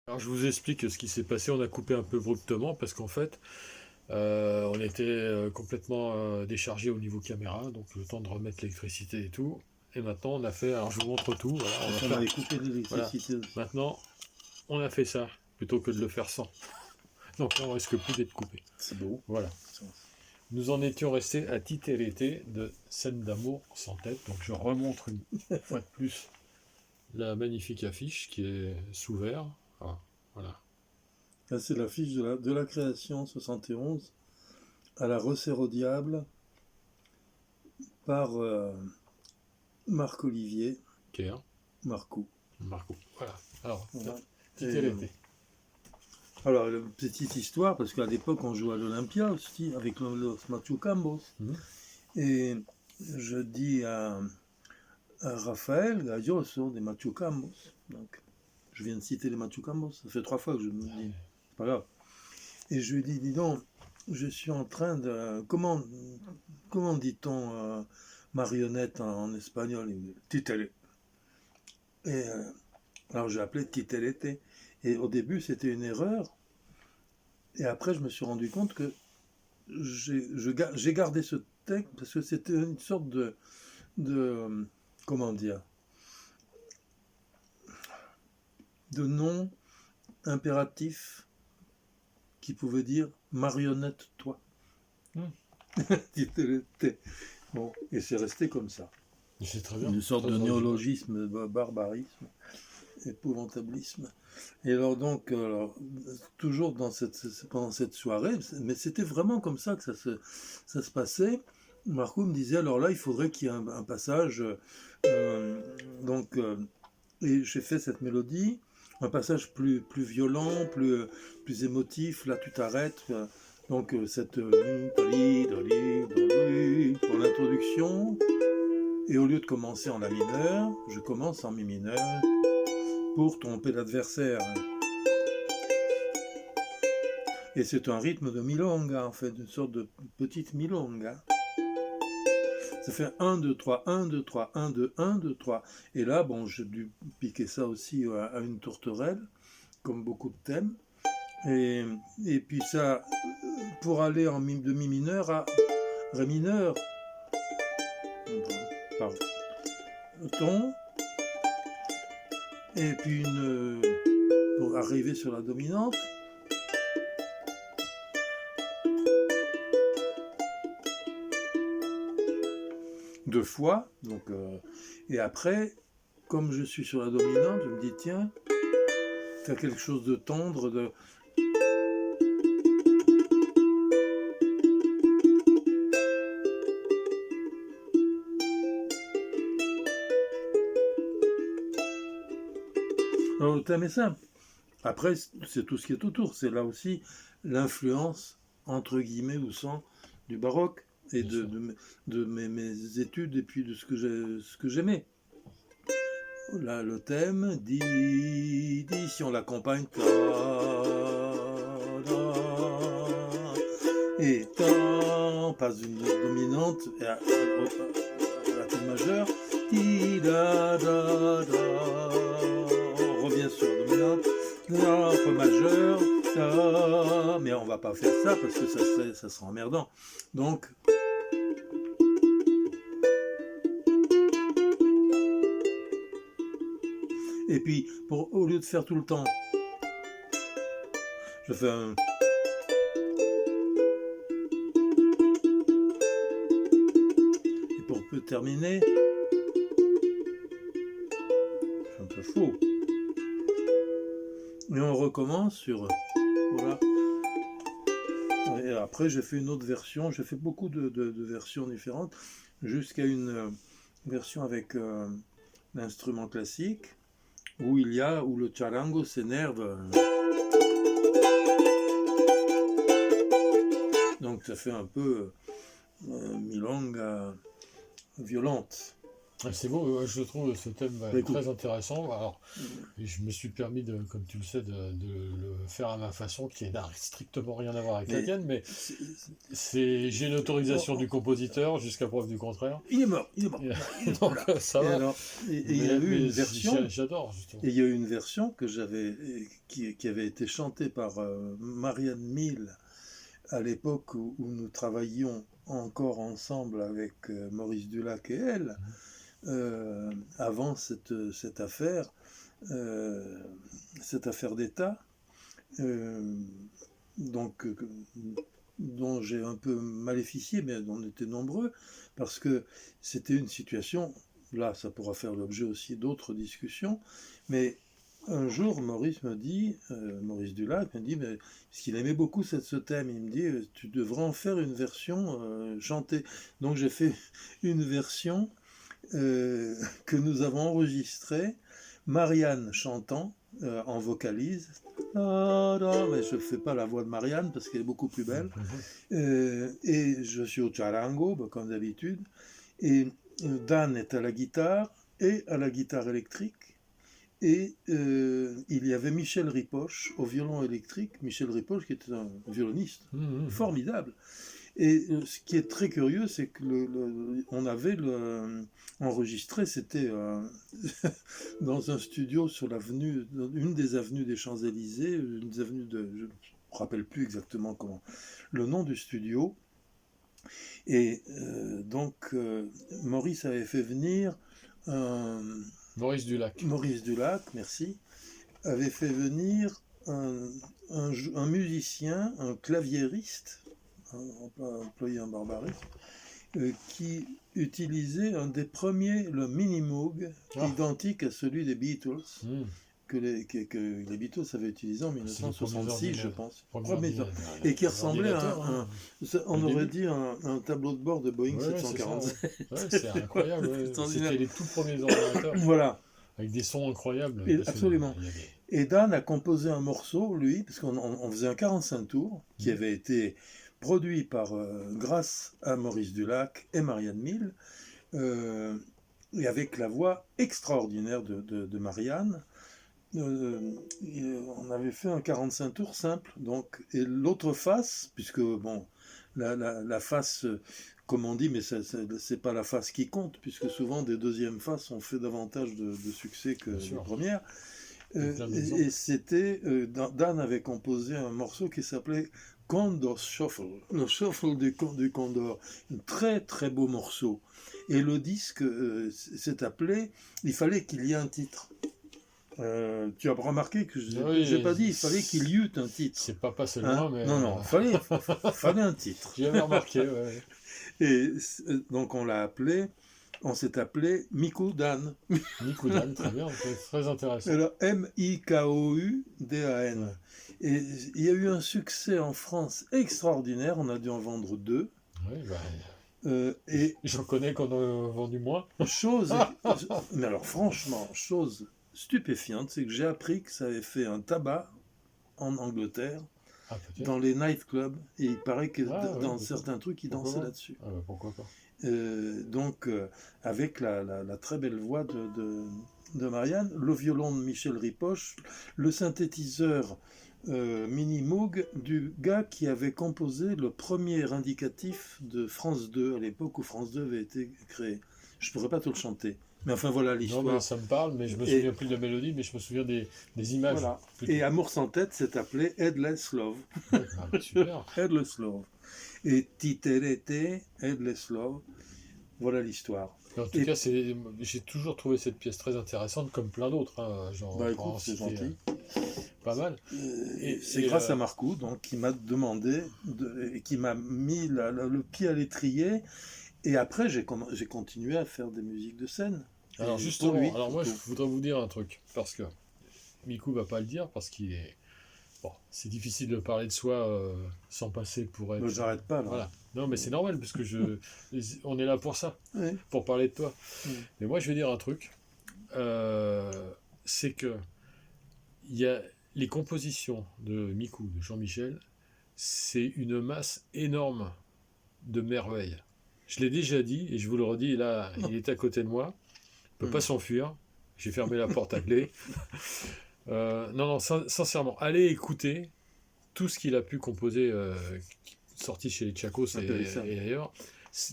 Alors je vous explique ce qui s'est passé, on a coupé un peu abruptement parce qu'en fait on était complètement déchargé au niveau caméra, donc le temps de remettre l'électricité et tout. Et maintenant on a fait, alors je vous montre tout, voilà, on va Parce qu'on faire, avait coupé voilà, l'électricité aussi. maintenant on a fait ça plutôt que de le faire sans. Donc là on risque plus d'être coupé. C'est beau. Voilà. Nous en étions restés à Titerete de Scène d'amour sans tête, donc je remontre une fois de plus la magnifique affiche qui est sous verre. Ah, voilà. Là, c'est l'affiche de la création 71 à la Resserre au Diable par Marc Olivier, Caire, Marco. Marco. Voilà. Alors, Voilà. Titerete. Alors, petite histoire, parce qu'à l'époque, on jouait à l'Olympia aussi, avec Los Machucambos. Et je dis à Raphaël Gaglioso des Machucambos. Donc, je viens de citer les Machucambos, ça fait 3 fois que je me dis. C'est pas grave. Et je lui dis, dis donc, je suis en train de... Comment dit-on marionnette en espagnol? Titele. Et alors j'ai appelé Titelete. Et au début, c'était une erreur. Et après, je me suis rendu compte que j'ai gardé ce texte parce que c'était une sorte de comment dire, de nom impératif qui pouvait dire marionnette-toi. Titelete. Bon, et c'est resté comme ça. C'est très bien. Une sorte Très de original. néologisme, barbarisme, épouvantablisme. Et alors donc, toujours pendant cette soirée, mais c'était vraiment comme ça que ça se passait. Marco me disait, alors là, il faudrait qu'il y ait un passage. Et j'ai fait cette mélodie, un passage plus violent, plus émotif. Là, tu t'arrêtes. Donc, cette pour l'introduction. Et au lieu de commencer en la mineur, je commence en mi mineur pour tromper l'adversaire. Et c'est un rythme de milonga, en fait, une sorte de petite milonga. Ça fait 1, 2, 3, 1, 2, 3, 1, 2, 1, 2, 3. Et là, bon, j'ai dû piquer ça aussi à une tourterelle, comme beaucoup de thèmes. Et puis ça, pour aller en de mi mineur à ré mineur, par ton, et puis pour arriver sur la dominante. Deux fois, donc, et après, comme je suis sur la dominante, je me dis tiens, t'as quelque chose de tendre, de... Alors, le thème est simple. Après, c'est tout ce qui est autour. C'est là aussi l'influence, entre guillemets, ou sans, du baroque et de mes études et puis de ce que j'aimais. Là, le thème dit si on l'accompagne, et on passe d'une dominante à la thème majeure, on revient sur la dominante, la majeur, mais on va pas faire ça parce que ça serait emmerdant. Donc et puis au lieu de faire tout le temps, je fais un... Et pour terminer, c'est un peu faux. Et on recommence sur... Voilà. Et après, j'ai fait une autre version. J'ai fait beaucoup de versions différentes, jusqu'à une version avec l'instrument classique, où le charango s'énerve. Donc ça fait un peu milonga violente. C'est beau, je trouve ce thème Écoute, très intéressant. Alors, et je me suis permis, comme tu le sais, de le faire à ma façon, qui n'a strictement rien à voir avec la mais tienne, mais c'est- j'ai l'autorisation du compositeur jusqu'à preuve du contraire. il est mort, il est mort. Et- Il est- Donc voilà. ça Et va. alors, et il y a eu une version, J'adore justement. et il y a eu une version que j'avais, qui avait été chantée par Marianne Mille à l'époque où nous travaillions encore ensemble avec Maurice Dulac et elle, avant euh, cette affaire d'État, euh, donc dont j'ai un peu maléficié, mais on était nombreux, parce que c'était une situation, là ça pourra faire l'objet aussi d'autres discussions, mais un jour Maurice Maurice Dulac me dit, mais, parce qu'il aimait beaucoup ce thème, il me dit, tu devrais en faire une version chantée. Donc j'ai fait une version que nous avons enregistrée, Marianne chantant en vocalise. Mais je ne fais pas la voix de Marianne parce qu'elle est beaucoup plus belle. Et je suis au charango, comme d'habitude. Et Dan est à la guitare et à la guitare électrique. Et il y avait Michel Ripoche au violon électrique. Michel Ripoche qui était un violoniste formidable. Et ce qui est très curieux, c'est que on avait enregistré, c'était dans un studio sur une des avenues des Champs-Élysées, une des avenues je ne me rappelle plus exactement comment, le nom du studio. Et donc, Maurice avait fait venir Maurice Dulac. Maurice Dulac, merci, avait fait venir un musicien, un claviériste, employer un barbarisme, qui utilisait un des premiers, le Minimoog, identique à celui des Beatles, que les Beatles avaient utilisé en 1966, je pense. Et qui ressemblait à on aurait dit un tableau de bord de Boeing 747. C'est incroyable. C'était les tout premiers ordinateurs. Voilà. Avec des sons incroyables. Absolument. Et Dan a composé un morceau, lui, parce qu'on faisait un 45 tours, qui avait été produit grâce à Maurice Dulac et Marianne Mille, et avec la voix extraordinaire de Marianne. On avait fait un 45 tours simple, donc, et l'autre face, puisque bon, la face, comme on dit, mais c'est pas la face qui compte, puisque souvent des deuxièmes faces ont fait davantage de succès que les premières. Et c'était, Dan avait composé un morceau qui s'appelait Condor Shuffle, le shuffle du Condor, un très très beau morceau. Et le disque s'est appelé, il fallait qu'il y ait un titre. Tu as remarqué que je n'ai pas dit, il fallait qu'il y eût un titre. C'est pas passé loin, mais... Non, fallait un titre. J'avais remarqué, ouais. Et donc on s'est appelé Mikou Dan. Mikou Dan, très bien, très intéressant. Alors, Mikoudan. Ouais. Et il y a eu un succès en France extraordinaire, on a dû en vendre 2. Oui, et j'en connais qu'on en a vendu moins. Mais alors franchement, chose stupéfiante, c'est que j'ai appris que ça avait fait un tabac en Angleterre, dans les nightclubs, et il paraît que dans certains trucs, ils dansaient là-dessus. Pourquoi pas. Donc, avec la très belle voix de Marianne, le violon de Michel Ripoche, le synthétiseur Minimoog du gars qui avait composé le premier indicatif de France 2, à l'époque où France 2 avait été créée. Je ne pourrais pas te le chanter. Mais enfin, voilà l'histoire. Non, mais ça me parle, mais je me souviens plus de la mélodie, mais je me souviens des images. Voilà. Et Amour sans tête s'est appelé Headless Love. Super. Headless Love. Et Titerete, Headless Love. Voilà l'histoire. En tout cas, j'ai toujours trouvé cette pièce très intéressante, comme plein d'autres. Hein, écoute, c'est gentil. Pas mal. C'est grâce à Marcou, donc, qui m'a demandé, qui m'a mis le pied à l'étrier. Et après, j'ai continué à faire des musiques de scène. Alors justement, moi je voudrais vous dire un truc, parce que Mikou va pas le dire, parce qu'il est... Bon, c'est difficile de parler de soi sans passer pour être... J'arrête pas, là. Voilà. Non, mais c'est normal, parce que on est là pour ça, pour parler de toi. Mais moi, je vais dire un truc, c'est que il y a les compositions de Mikou, de Jean-Michel, c'est une masse énorme de merveilles. Je l'ai déjà dit, et je vous le redis, là, il est à côté de moi. peut pas s'enfuir. J'ai fermé la porte à clé. Non, sincèrement, allez écouter tout ce qu'il a pu composer, sorti chez les Tchakos et ailleurs.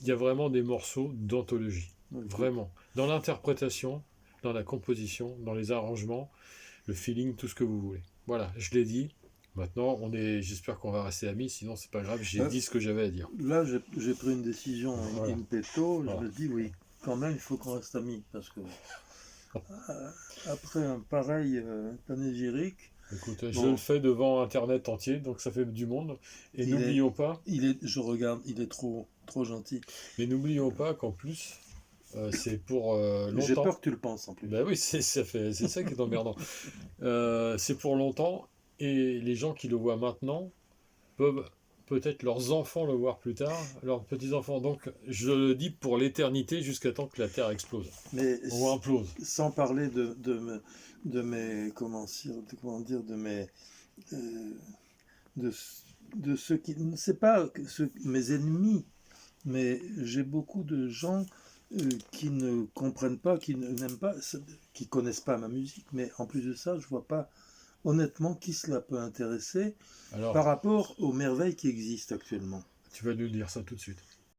Il y a vraiment des morceaux d'anthologie. Vraiment. Dans l'interprétation, dans la composition, dans les arrangements, le feeling, tout ce que vous voulez. Voilà, je l'ai dit. Maintenant, j'espère qu'on va rester amis, sinon c'est pas grave, j'ai dit ce que j'avais à dire. Là, j'ai pris une décision in petto, je me dis oui, quand même, il faut qu'on reste amis, parce que après un pareil panégyrique... Écoute, je le fais devant Internet entier, donc ça fait du monde. Et n'oublions pas... Je regarde, il est trop gentil. Mais n'oublions pas qu'en plus, c'est pour longtemps... J'ai peur que tu le penses, en plus. Ben oui, c'est ça qui est emmerdant. C'est pour longtemps, et les gens qui le voient maintenant peuvent peut-être leurs enfants le voir plus tard, leurs petits-enfants. Donc, je le dis pour l'éternité, jusqu'à temps que la Terre explose. Ou implose. Sans parler de mes... Comment dire... De ceux qui... C'est pas mes ennemis, mais j'ai beaucoup de gens qui ne comprennent pas, qui n'aiment pas, qui connaissent pas ma musique, mais en plus de ça, je vois pas honnêtement qui cela peut intéresser par rapport aux merveilles qui existent actuellement. Tu vas nous dire ça tout de suite.